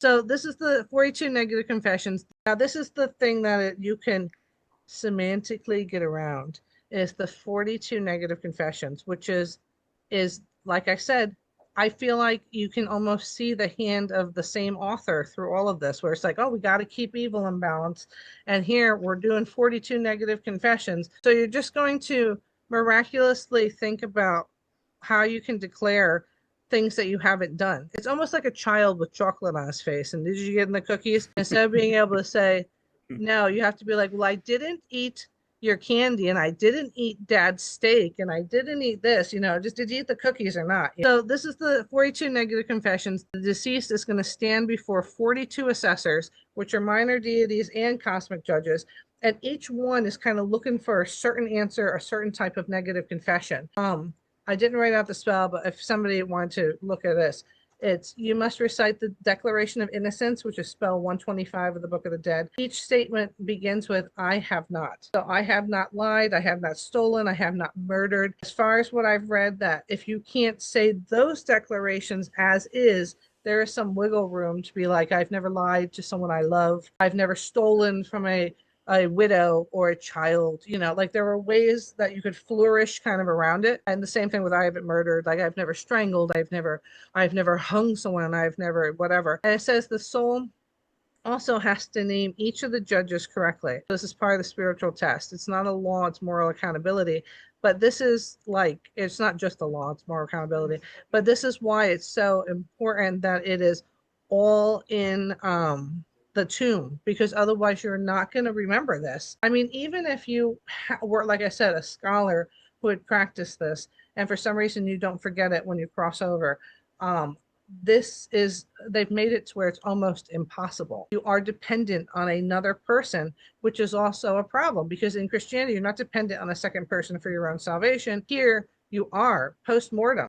So this is the 42 negative confessions. Now, this is the thing that you can semantically get around, is the 42 negative confessions, which is like I said, I feel like you can almost see the hand of the same author through all of this, where it's like, oh, we got to keep evil in balance. And here we're doing 42 negative confessions. So you're just going to miraculously think about how you can declare things that you haven't done. It's almost like a child with chocolate on his face. And did you get in the cookies? Instead of being able to say, no, you have to be like, well, I didn't eat your candy and I didn't eat dad's steak and I didn't eat this, just did you eat the cookies or not? So this is the 42 negative confessions. The deceased is going to stand before 42 assessors, which are minor deities and cosmic judges. And each one is kind of looking for a certain answer, a certain type of negative confession. I didn't write out the spell, but if somebody wanted to look at this, it's you must recite the Declaration of Innocence, which is spell 125 of the Book of the Dead. Each statement begins with, I have not. So I have not lied, I have not stolen, I have not murdered. As far as what I've read, that if you can't say those declarations as is, there is some wiggle room to be like, I've never lied to someone I love. I've never stolen from a widow or a child, like there were ways that you could flourish kind of around it. And the same thing with I haven't murdered, like I've never strangled, I've never hung someone, I've never whatever. And it says the soul also has to name each of the judges correctly. This is part of the spiritual test. It's not a law, it's moral accountability. But this is like, it's not just a law, it's moral accountability. But this is why it's so important that it is all in the tomb, because otherwise you're not going to remember this. I mean, even if you were, like I said, a scholar who had practiced this, and for some reason you don't forget it when you cross over, they've made it to where it's almost impossible. You are dependent on another person, which is also a problem, because in Christianity you're not dependent on a second person for your own salvation. Here you are post-mortem.